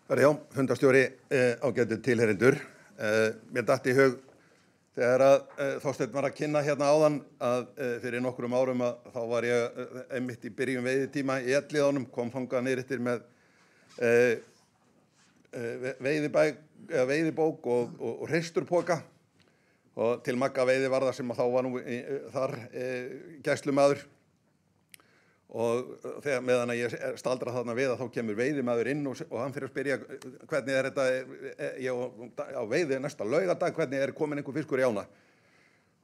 Já, fundarstjóri, ágætu tilheyrendur. Mér datt í hug þegar Þorsteinn var að kynna hérna áðan að fyrir nokkrum árum þá var ég einmitt í byrjun veiðitíma í Elliðaánum, kom þangað niður eftir með veiðibók og hreisturpoka og til Magga veiðivarða sem þá var nú þar gæslumaður. Og þegar meðan ég staldra þarna við þá kemur veiðimaður inn og hann fyrir að spyrja hvernig þetta, ég á veiði næsta laugardag, hvernig komin einhver fiskur í ána?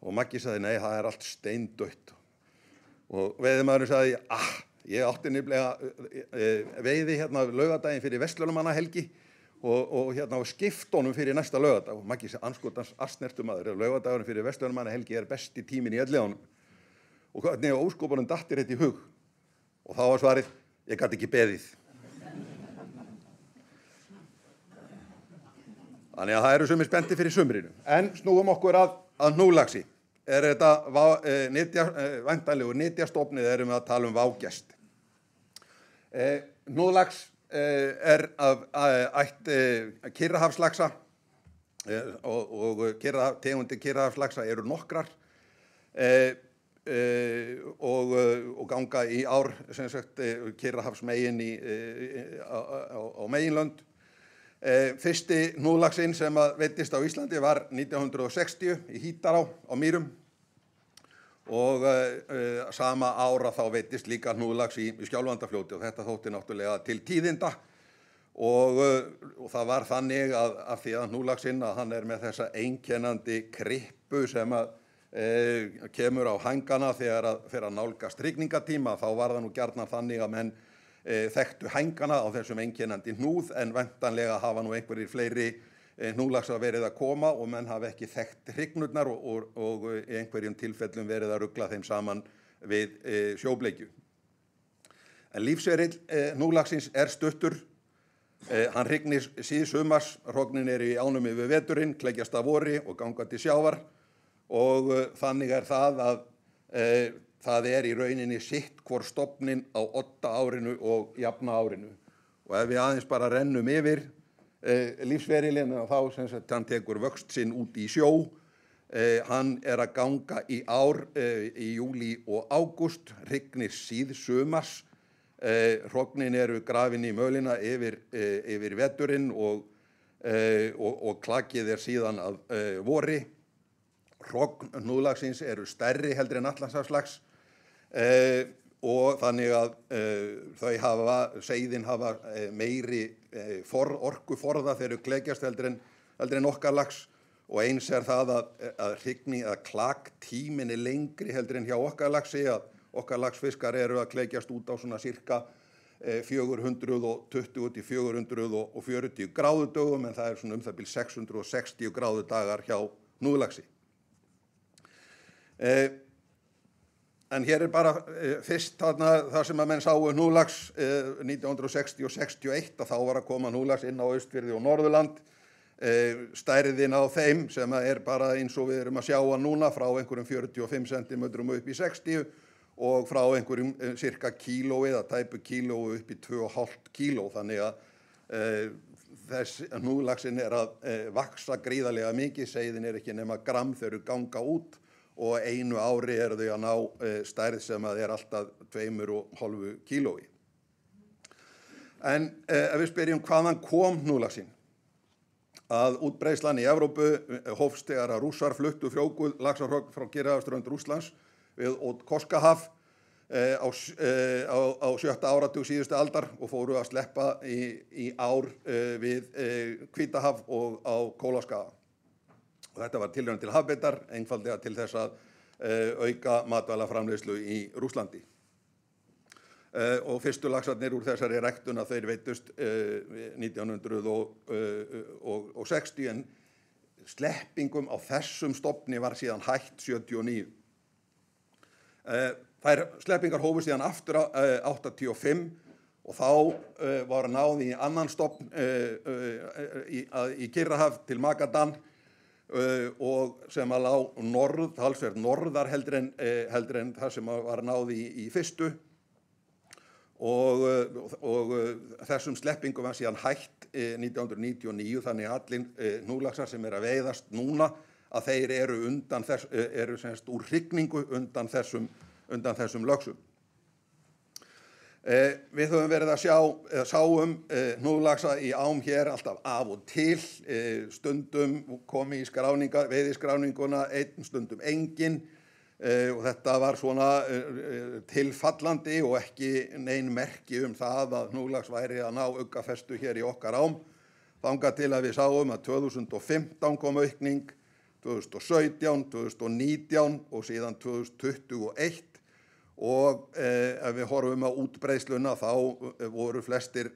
Og Maggi sagði, nei, það allt steindautt. Og veiðimaðurinn sagði, ég átti nefnilega veiði hérna laugardaginn fyrir Vestlunumannahelgi og hérna á skiptunum fyrir næsta laugardag. Og Maggi sagði, anskotans asnertumaður, laugardagurinn fyrir Vestlunumannahelgi besti tíminn í Elliðaánum. Og hvernig óskopunum dattir þetta í hug? Og þá var svarið, ég gat ekki beðið. Þannig að það sumir spenntir fyrir sumrinu. En snúum okkur að hnúðlaxi. Þetta væntanlegur nytjastofnið erum við að tala um vágest. Hnúðlax af ætt Kyrrahafslaxa og tegundir Kyrrahafslaxa eru nokkrar. Og ganga í ár sem sagt Kyrrahafsmegin á meginlönd. Fyrsti hnúðlaxinn sem veiddist á Íslandi var 1960 í Hítará á Mýrum og sama ára þá veiddist líka hnúðlax í Skjálfandafljóti og þetta þótti náttúrulega til tíðinda og það var þannig að af því að hnúðlaxinn að hann með þessa einkennandi krippu sem kemur á hængana þegar fyrir að nálgast hrygningatíma, þá var það nú gjarnan þannig að menn þekktu hængana á þessum einkennandi hnúð en væntanlega hafa nú einhverjir fleiri hnúðlaxar verið að koma og menn hafa ekki þekkt hrygnurnar og í einhverjum tilfellum verið að rugla þeim saman við sjóbleikju. En lífsferill hnúðlaxins stuttur. Hann hrygnir síðsumars, hrognin í ánum yfir veturinn, klekjast að vori og ganga til sjávar. Og þannig það að það í rauninni sitt hvor stofninn á odda árinu og jafna árinu. Og ef við aðeins bara rennum yfir lífsferilinn þá sem sagt hann tekur vöxt sinn út í sjó. Hann að ganga í ár í júlí og ágúst, hrygnir síðsumars. Hrognin eru grafin í mölina yfir veturinn og klakið síðan að vori. Hrogn hnúðlaxins eru stærri heldur en Atlantshafslax og þannig að seiðin hafa meiri orkuforða þegar þau klekjast heldur en okkar lax og eins það að hrygning að klaktíminn lengri heldur en hjá okkar laxi að okkar laxfiskar eru að klekjast út á svona cirka 420 til 440 gráðudögum en það svona það bil 660 gráðudagar hjá hnúðlaxi. En hér bara fyrst það sem að menn sáu hnúðlax 1960 og 61 að þá var að koma hnúðlax inn á Austfirði og Norðurland. Stærðin á þeim sem bara eins og við erum að sjá að núna frá einhverjum 45 cm upp í 60 og frá einhverjum cirka kílói eða tæpu kílói upp í 2,5 kíló. Þannig að hnúðlaxinn að vaksa gríðarlega mikið, seiðin ekki nema gramm þegar þau ganga út og einu ári þau að ná stærð sem alltaf 2,5 kílói. En ef við spyrjum hvaðan kom hnúðlaxinn? Að útbreiðslan í Evrópu hófst þegar að Rússar fluttu frjóvguð laxahrogn frá Kyrrahafsströnd Rússlands við Okhotskahaf á 7. áratug síðustu aldar og fóru að sleppa í ár við Hvítahaf og á Kólaskaga. Og þetta var tilraun til hafbeitar, einfaldlega til þess að auka matvælaframleiðslu í Rússlandi. Og fyrstu laxarnir úr þessari ræktun að þeir veiddust 1960 en sleppingum á þessum stofni var síðan hætt 79. Þær sleppingar hófust síðan aftur 85 og þá var náð í annan stofn í Kyrrahaf til Magadan og sem lá talsvert norðar heldur en það sem var náð í fyrstu og þessum sleppingum var síðan hætt 1999, þannig að allir hnúðlaxar sem að veiðast núna að þeir eru semst úr hrygningu undan þessum löxum. Við höfum verið að sáum hnúðlaxa í ám hér alltaf af og til, stundum komi í veiðiskráninguna einn, stundum engin, og þetta var svona tilfallandi og ekki nein merki það að hnúðlax væri að ná uggafestu hér í okkar ám, þangað til að við sáum að 2015 kom aukning, 2017, 2019 og síðan 2021. Og ef við horfum á útbreiðsluna þá voru flestir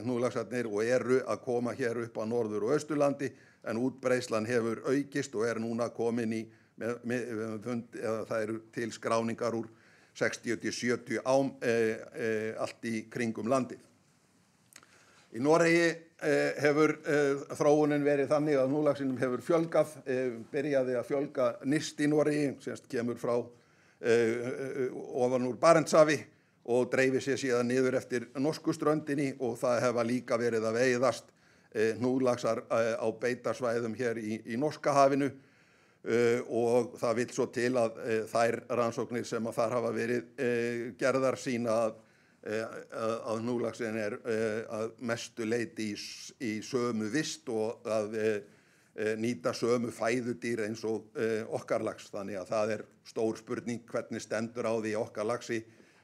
hnúðlaxarnir og eru að koma hér upp á Norður- og Austurlandi, en útbreiðslan hefur aukist og núna komin í, það eru til skráningar úr 60 til 70 ám allt í kringum landið. Í Noregi hefur þróunin verið þannig að hnúðlaxinum hefur fjölgað, byrjaði að fjölga nyrst í Noregi, semst kemur frá ofan úr Barentshafi og dreifir sér síðan niður eftir norsku ströndinni, og það hefa líka verið að veiðast hnúðlaxar á beitarsvæðum hér í Norska hafinu, og það vill svo til að þær rannsóknir sem að þar hafa verið gerðar sýna að hnúðlaxinn að mestu leyti í sömu vist og að nýta sömu fæðudýr eins og okkar lax, þannig að það stór spurning hvernig stendur á því okkar laxi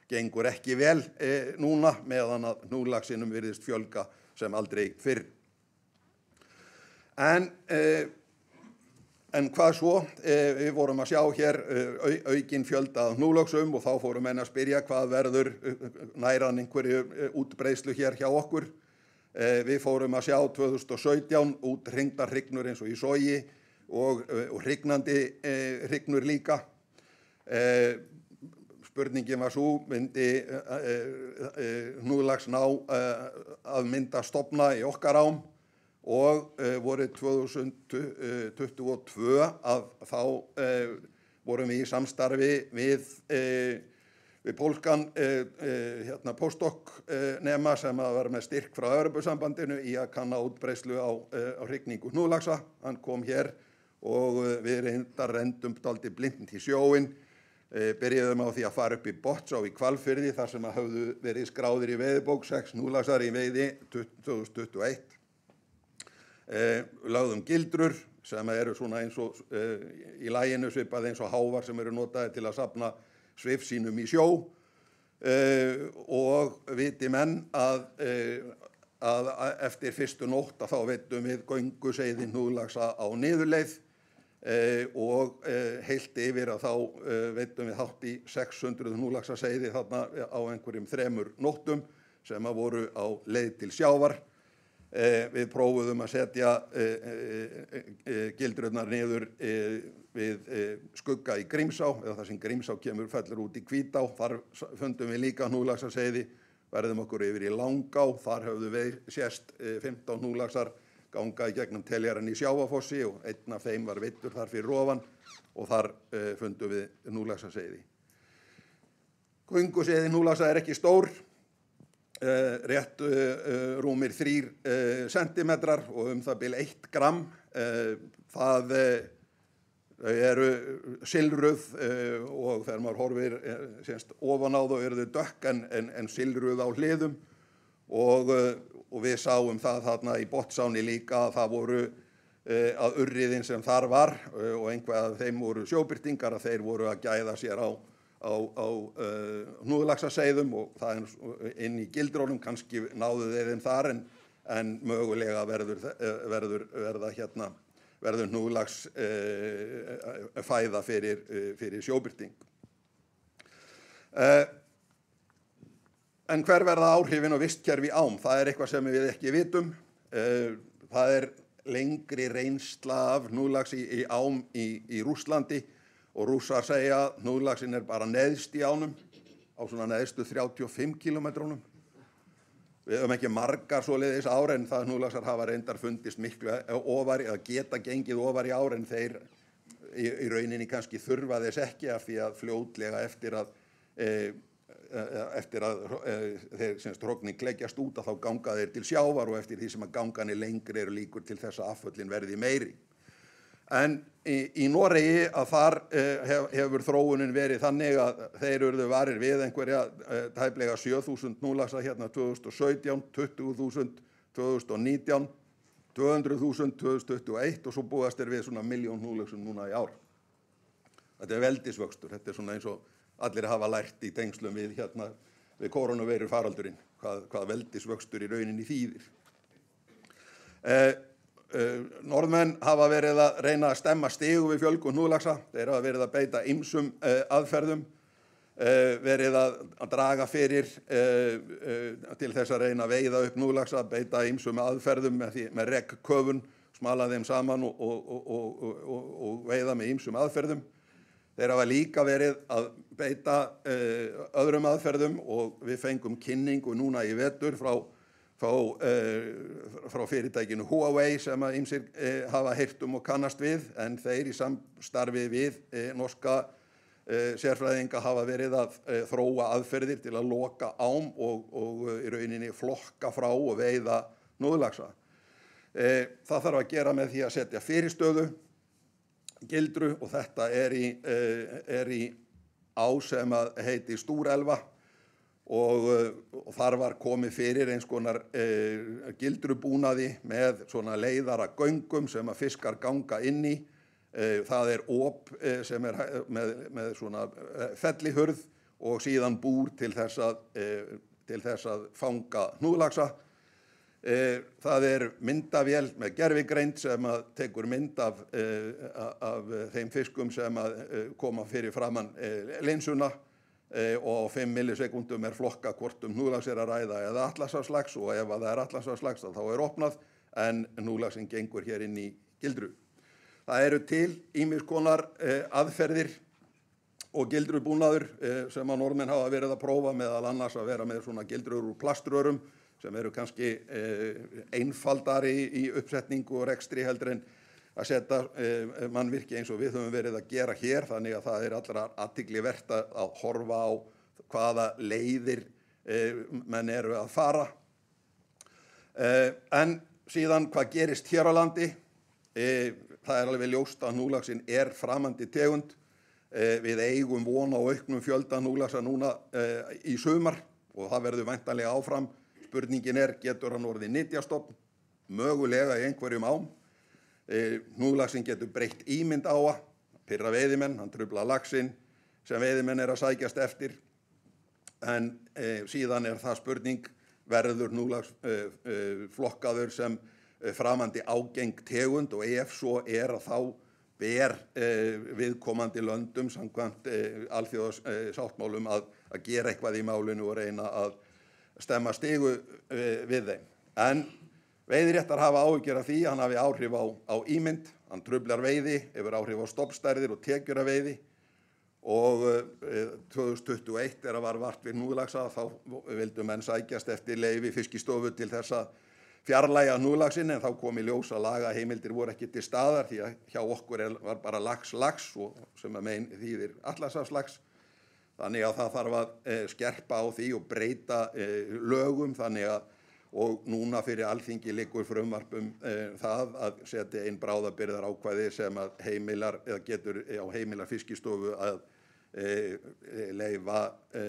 gengur ekki vel núna, meðan að hnúðlaxinum virðist fjölga sem aldrei fyrr. En hvað svo? Við vorum að sjá hér aukinn fjölda af hnúðlaxum, og þá fóru menn að spyrja hvað verður næran einhverju útbreiðslu hér hjá okkur. Við fórum að sjá 2017 úthringdar hrygnur eins og í sogi og hrygnandi hrygnur líka. Spurningin var svo, myndi hnúðlax ná að mynda stofna í okkar ám, og vorið 2022 að þá vorum við í samstarfi við pólskan postdoc-nema sem var með styrk frá Evrópusambandinu í að kanna útbreiðslu á hrygningu hnúðlaxa. Hann kom hér og við reyndum dálítið blint í sjóinn, byrjuðum á því að fara upp í Botnsá í Hvalfirði, þar sem höfðu verið skráðir í veiðibók 6 hnúðlaxar í veiði 2021. Lögðum gildrur sem eru svona eins og í laginu svipað eins og hávar sem eru notaðir til að safna svif sínum í sjó, og viti menn að eftir fyrstu nótt að þá veiddum við gönguseiði hnúðlaxa á niðurleið, og heilt yfir að þá veiddum við hátt í 600 hnúðlaxaseiði þarna á einhverjum 3 nóttum sem að voru á leið til sjávar. Við prófuðum að setja gildrurnar niður við skugga í Grímsá, eða þar sem Grímsá fellur út í Hvítá. Þar fundum við líka hnúðlaxaseiði, verðum okkur yfir í Langá, þar höfðu við sést 15 hnúðlaxar ganga í gegnum teljarann í Sjávarfossi, og einn af þeim var veiddur þar fyrir ofan, og þar fundum við hnúðlaxaseiði. Gönguseiði hnúðlaxa ekki stór, rétt rúmir 3 sentimetrar og það bil 1 gramm. Það eru silruð, og þegar maður horfir ofan á þá eru þau dökk en silruð á hliðum, og við sáum það þarna í Botnsáni líka að það voru að urriðin sem þar var, og einhvað af þeim voru sjóbirtingar, að þeir voru að gæða sér á hnúðlaxaseiðum, og það inn í gildrónum, kannski náðu þeir þeim þar, en mögulega verður hnúðlax fæða fyrir sjóbirting. En hver verða áhrifin á vistkerfi ám? Það eitthvað sem við ekki vitum. Það lengri reynsla af hnúðlaxi í ám í Rússlandi, og Rússar segja að hnúðlaxinn bara neðst í ánum, á svona neðstu 35 kilometrónum. Við höfum ekki margar svoleiðis ár, en það hnúðlaxar hafa reyndar fundist miklu ofar, eða geta gengið ofar í ár, en þeir í rauninni kannski þurfa þess ekki, af því að fljótlega eftir að eftir að þeir semst hrognin klekjast út að þá ganga þeir til sjávar og eftir því sem að gangan er lengri eru líkur til þess að afföllin verði meiri. En í Noregi að þar hefur þróunin verið þannig að þeir urðu varir við einhverja tæplega 7.000 núlaxa hérna 2017, 20.000 2019, 200.000 2021 og svo búast þeir við svona 1.000.000 núlaxum núna í ár. Þetta er veldisvöxtur, þetta er svona eins og allir hafa lært í tengslum við hérna við kórónuveiru faraldurinn, hvað veldisvöxtur í rauninni þýðir. Norðmenn hafa verið að reyna að stemma stigu við fjölgun núlaxa, þeir hafa verið að beita ýmsum aðferðum, verið að draga fyrir til þess að reyna að veiða upp núlaxa, beita ýmsum aðferðum með regnköfun, smala þeim saman og veiða með ýmsum aðferðum. Þeir hafa líka verið að beita öðrum aðferðum og við fengum kynningu núna í vetur frá fyrirtækinu Huawei sem að ýmsir hafa heyrt og kannast við, en þeir í samstarfi við norska sérfræðinga hafa verið að þróa aðferðir til að loka ám og í rauninni flokka frá og veiða núðlaxa. Það þarf að gera með því að setja fyrirstöðu, gildru, og þetta er í á sem að heiti Stúrelva og þar var komið fyrir eins konar gildrubúnaði með svona leiðara göngum sem að fiskar ganga inn í. Það er op sem er með svona fellihurð og síðan búr til þess að fanga hnúðlaxa. Það er myndavél með gervigreind sem að tekur mynd af þeim fiskum sem að koma fyrir framan linsuna og á 5 millisekúndum er flokka hvort hnúðlax er að ræða eða atlasafslax og ef það er atlasafslax þá er opnað en hnúðlaxinn gengur hér inn í gildru. Það eru til ýmiss konar aðferðir og gildrubúnaður sem að Norðmenn hafa verið að prófa meðal annars að vera með svona gildrur úr plaströrum sem eru kannski einfaldari í uppsetningu og rekstri heldur en að setja mannvirki eins og við höfum verið að gera hér, þannig að það er allra athygli vert að horfa á hvaða leiðir menn eru að fara. En síðan hvað gerist hér á landi? Það er alveg ljóst að núlaxinn er framandi tegund. Við eigum von á auknum fjölda núlaxa núna í sumar og það verður væntanlega áfram. Spurningin er, getur hann orðið nytjastofn? Mögulega í einhverjum ám. Hnúðlaxinn getur breytt ímynd á að pirra veiðimenn, hann truflar laxinn sem veiðimenn er að sækjast eftir, en síðan er það spurning, verður hnúðlax flokkaður sem framandi ágeng tegund og ef svo er að þá ber viðkomandi löndum samkvæmt alþjóðasáttmálum að gera eitthvað í málinu og reyna að stemma stigu við þeim. En veiðiréttar hafa áhyggjur af því, hann hafi áhrif á ímynd, hann truflar veiði, hefur áhrif á stofnstærðir og tekjur af veiði og 2021 þegar var vart við hnúðlaxa þá vildu menn sækjast eftir leyfi Fiskistofu til þess að fjarlægja hnúðlaxinn en þá kom í ljós að lagaheimildir voru ekki til staðar því að hjá okkur var bara lax sem að megin þýðir atlasafslax. Þannig að það þarf að skerpa á því og breyta lögum þannig að og núna fyrir Alþingi liggur frumvarp það að setja inn bráðabirgðarákvæði sem að heimilar eða getur á heimilar Fiskistofu að leyfa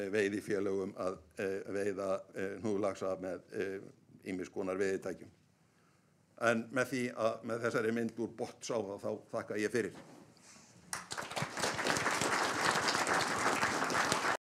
veiðifélögum að veiða hnúðlaxa með ýmiss konar veiðitækjum. En með þessari mynd úr Botnsá þá þakka ég fyrir.